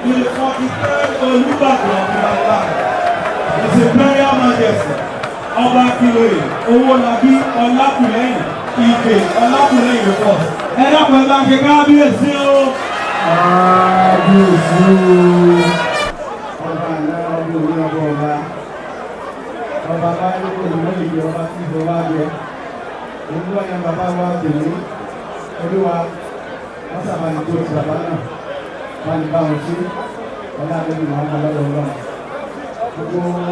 to the 43rd Olúbàdàn of Ìbàdàn. His Imperial Majesty, Ọba Akínlóye, Owólabí Ọlákùlẹ́yìn, Ìgè Ọlákùlẹ́yìn the first. Ẹ dákun ẹ bá ń ṣe kábíyèsí o. Kábíyèsí o. Ọba àná ọdún orí ọba ọba. Ọba bá yẹ kó lè lè yẹ ọba tí ìjọba yẹ. Olúwa yẹn bàbá wa tèmi. Olúwa wọ́n sábà ní tó ti bàbá náà. Wọ́n ní bá wọn sí. Ọlá àbẹ̀bí wọn máa lọ́dọ̀ wọn. Gbogbo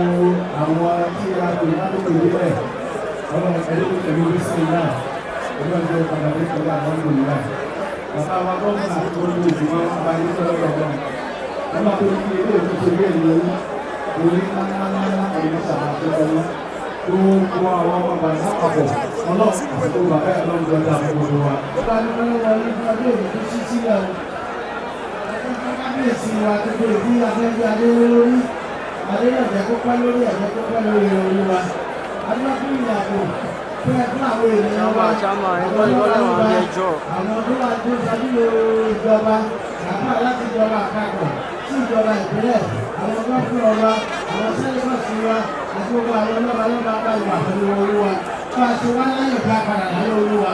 àwọn tí a pè láti pè nílẹ̀. Ọlọ́run ẹni tó tẹ̀lé orí sí náà. Olúwa ń jẹ́ padà dé pẹ̀lú àwọn ọmọ ìlú. Bàbá wa gómìnà tó ní ìgbìmọ̀ ọba ní sọ́dọ̀ wọn. Wọ́n máa tó ní ilé ìtúnṣe ilé ìlú orí ńláńláńlá ẹ̀yìn ṣàbàṣẹ ọmọ tó kó àwọn ọmọ bàbá lápapọ̀ ọlọ́run àti tó bàbá ẹ̀ lọ́nà ìjọba àgbègbè wa. Ọba ní wọ́n wọlé ní ọdún èyí tó ṣí sílẹ̀ o. Kábíyèsí wa tó dé ìdí abẹ́gbẹ́ adé lórí. Adé náà jẹ́ kó pẹ́ lórí ẹ̀jẹ̀ kó pẹ́ lórí orí wa. Adúlọ́kùn ìyàgò fún àwọn ènìyàn wa. Àwọn tó wà tó ṣàdúró ìjọba àpá láti ìjọba àpapọ̀ sí ìjọba ìpínlẹ̀. Àwọn gọ́ọ̀fù wa, àwọn sẹ́lẹ̀kọ̀sì wa, àti gbogbo àwọn ọlọ́ba bá ìwà pẹ̀lú olúwa. Bá a ṣe wá láyọ̀ bí apàdà láyé olúwa.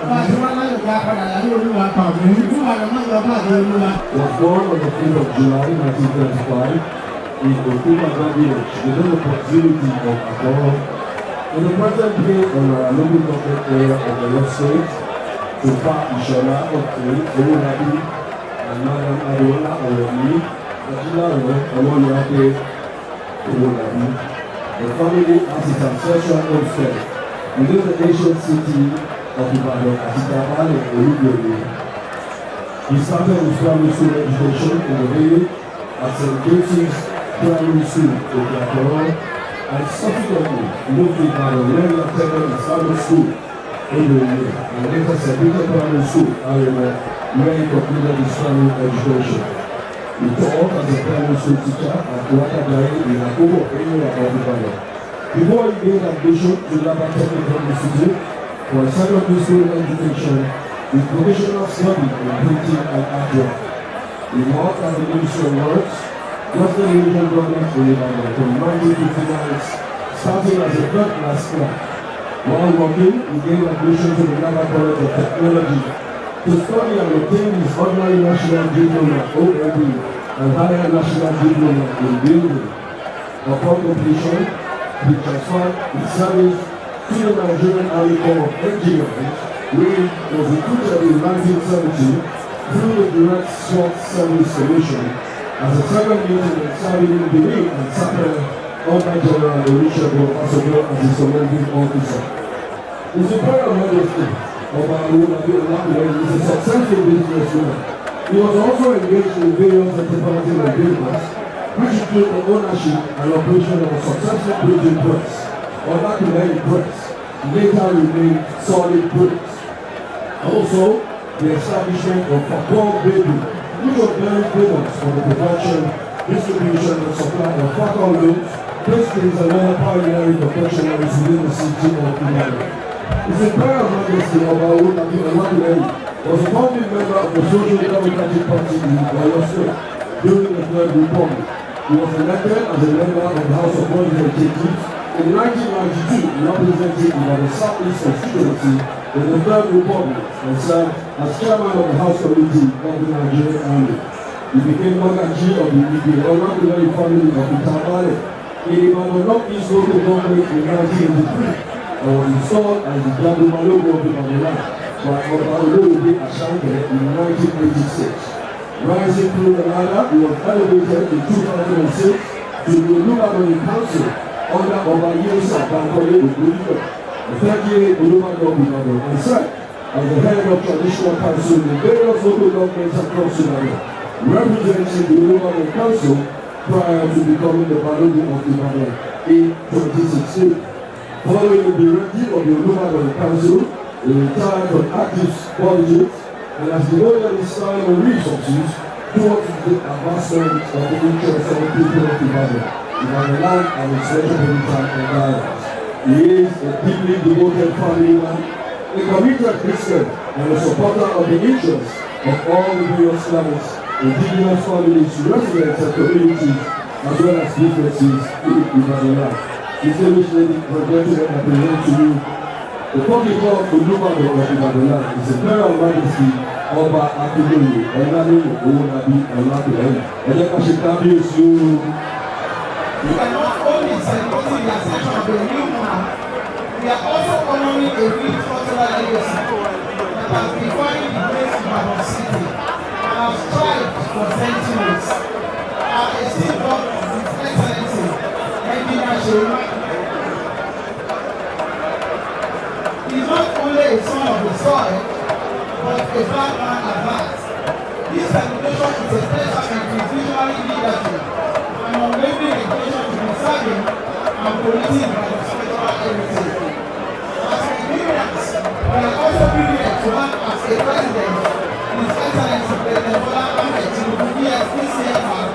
Bá a ṣe wá láyọ̀ bí apàdà láyé olúwa. Ìlú àrẹ má yọ bá àdé olúwa. Was born on the 5th of July 1935 in Okumaga village within the proximity of Akoro. In the present day on our local government area of the Oyo State, Tufa Ishola Oke Owolabi and Madam Adeola Oremi, Ajilaro Owolabi Owolabi. The family has its ancestral homestead within the ancient city of Ibadan as Itabale Olugbewe. He started his primary school education in the village at St. James' Primary School in Akoro, and subsequently moved to Ibadan where he attended Islamic school in the year, and later St. Peter Primary School, Arima, where he completed his primary education. He taught as a primary school teacher at Wakadari in Akobo area of Ibadan. Before he gained admission to Laba Technical Institute for secondary school education, with professional study in printing and artwork. He worked as a Ministry of Works, Western Regional Government in Ibadan from 1959, starting as a third-class clerk. While working, he gained admission to the Laba College of Technology to study and obtain his ordinary national diploma (OND) and higher national diploma in building. Upon completion, he transferred his service to the Nigerian Army Corps of Engineers, where he was recruited in 1970 through the Direct SWAT Service Commission as a second lieutenant serving in Benin and Sapele under General Olusegun Obasanjo as his commanding officer. His Imperial Majesty Ọba Owolabi Ọlákùlẹ́yìn is a successful businessman. He was also engaged in various enterprises and business, which include the ownership and operation of a successful printing press, Ọlákùlẹ́yìn Press, later renamed Solid Press. Also, the establishment of Fakor Baby, which was very famous for the production, distribution, and supply of Fakor loaves, pastries, and other pioneering confectionaries within the city of Ibadan. His Imperial Majesty Ọba Owolabi Ọlákùlẹ́yìn was a founding member of the Social Democratic Party in Oyo State during the Third Republic. He was elected as a member of the House of Representatives in 1992, representing Ibadan Southeast constituency in the Third Republic and served as chairman of the House Committee of the Nigerian Army. He became Magaji of the Igwe Ọlákùlẹ́yìn family of Itabale in Ibadan Northeast local government in 1983. And was installed as the Jagunmalogo of Ibadan by Ọba Olóyèdé Àṣànkẹ́ in 1986. Rising through the ladder, he was elevated in 2006 to the Olúbàdàn Council under Ọba Yéṣà Bankole Ògúnlípẹ̀, the 38th Olúbàdàn of Ibadan, and served as the head of traditional council in various local governments across Ibadan, representing the Olúbàdàn Council prior to becoming the Balogun of Ibadan in 2016. Following the directive of the Olúbàdàn Council, he retired from active politics and has devoted his time and resources towards the advancement of the interests of the people of Ibadan land and its metropolitan environs. He is a deeply devoted family man, a committed Christian, and a supporter of the interests of all the various clans indigenous families, residents and communities, as well as businesses in Ibadan. Distinguished ladies and gentlemen, I present to you the Portugal Olúbàdàn of Ibadan. His Imperial Majesty Ọba Akínlóye Ọláléyìn Owólabí Ọlákùlẹ́yìn. Ẹ jẹ́ ká ṣe kábíyèsí o. We are not only celebrating the ascension of a new man, we are also honoring a rich cultural legacy that has defined the great Ibadan city and has thrived for centuries. Our esteemed Governor, His Excellency, Engineer Seyi Makinde, is not only a son of the soil, but a black man at heart. This celebration is a testament to his visionary leadership and unwavering dedication to preserving and protecting Ibadan's cultural heritage. As Nigerians, we are also privileged to have as a president His Excellency President Bola Ahmed Tinubu PSPCFR,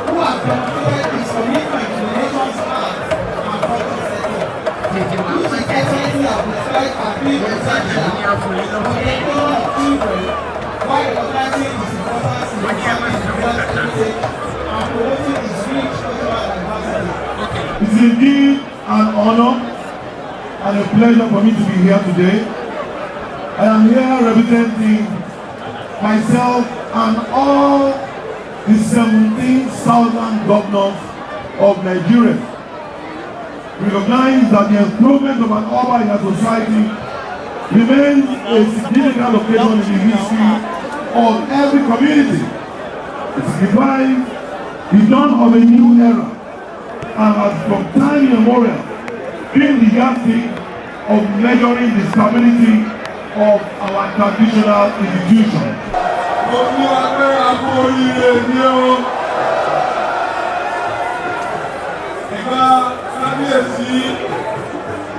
who has demonstrated his commitment to the nation's art and culture sector. His Excellency has described as being essential for the education of children while recognizing his importance in preserving Nigeria's heritage and promoting its rich cultural diversity. It's indeed an honor and a pleasure for me to be here today. I am here representing myself and all the 17 southern governors of Nigeria. We recognize that the improvement of an urban in our society remains a significant occasion in the history of every community. It signifies the dawn of a new era and has from time immemorial been the yardstick of measuring the stability of our traditional institutions. Kábíyèsí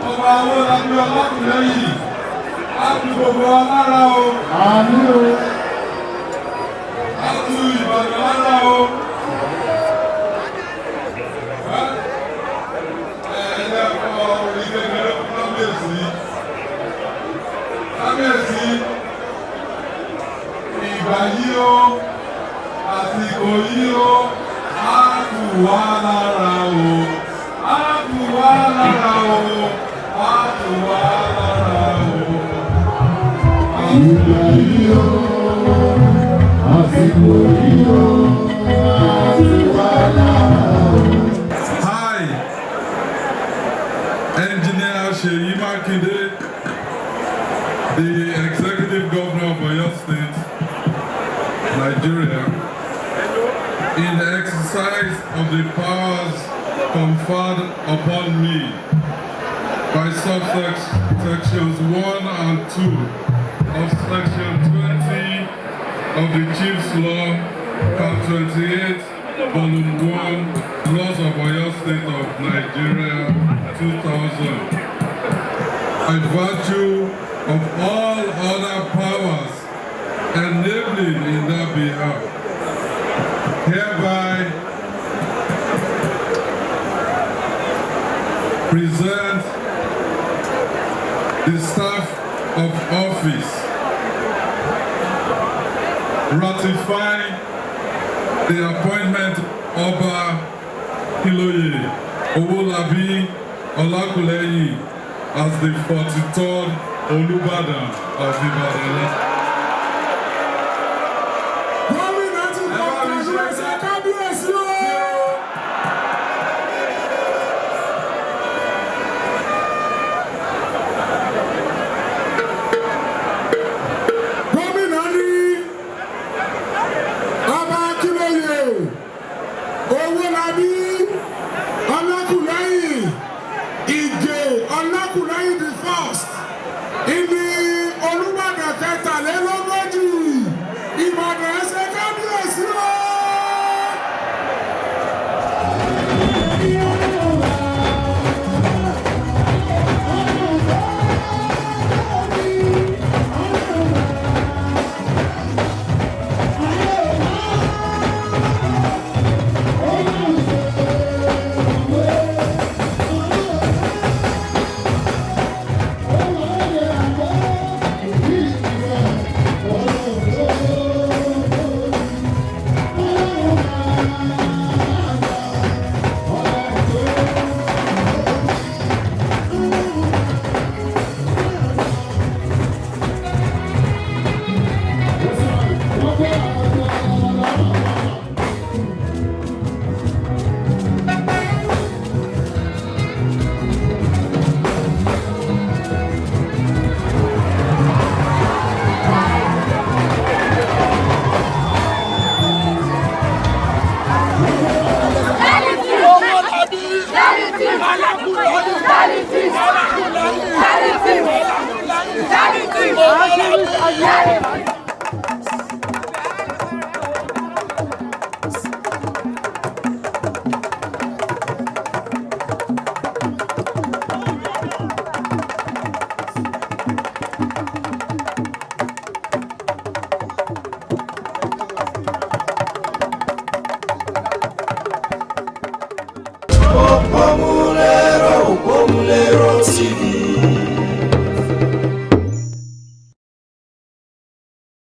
ọba Owólabí Ọlákùlẹ́yìn á tu gbogbo alára o. Àmín o. Á tu Ìbàdàn lára o. Ẹ̀ẹ́dẹ́gbọ́ onígbẹ̀gbẹ̀rẹ̀ fún kábíyèsí. Kábíyèsí ìgbà yìí o, àsìkò yìí o, á tù wá lára o. Á tù wá lára o. Á tù wá lára o. Ìgbà yìí o, àsìkò yìí o, á tù wá lára o. Hi, Engineer Seyi Makinde, the Executive Governor of Oyo State, Nigeria, in the exercise of the powers conferred upon me by subsections 1 and 2 of Section 20 of the Chief's Law, Cap 28, Volume 1, Laws of Oyo State of Nigeria, 2000. By virtue of all other powers enabling in that behalf, hereby present the staff of office ratifying the appointment of Akínlóye Owólabí Ọlákùlẹ́yìn as the 43rd Olúbàdàn of Ibadan. Owólabí Ọlákùlẹ́yìn Ìgè Ọlákùlẹ́yìn the first ìní Olúbàdàn kẹtàlẹ́. Vamos!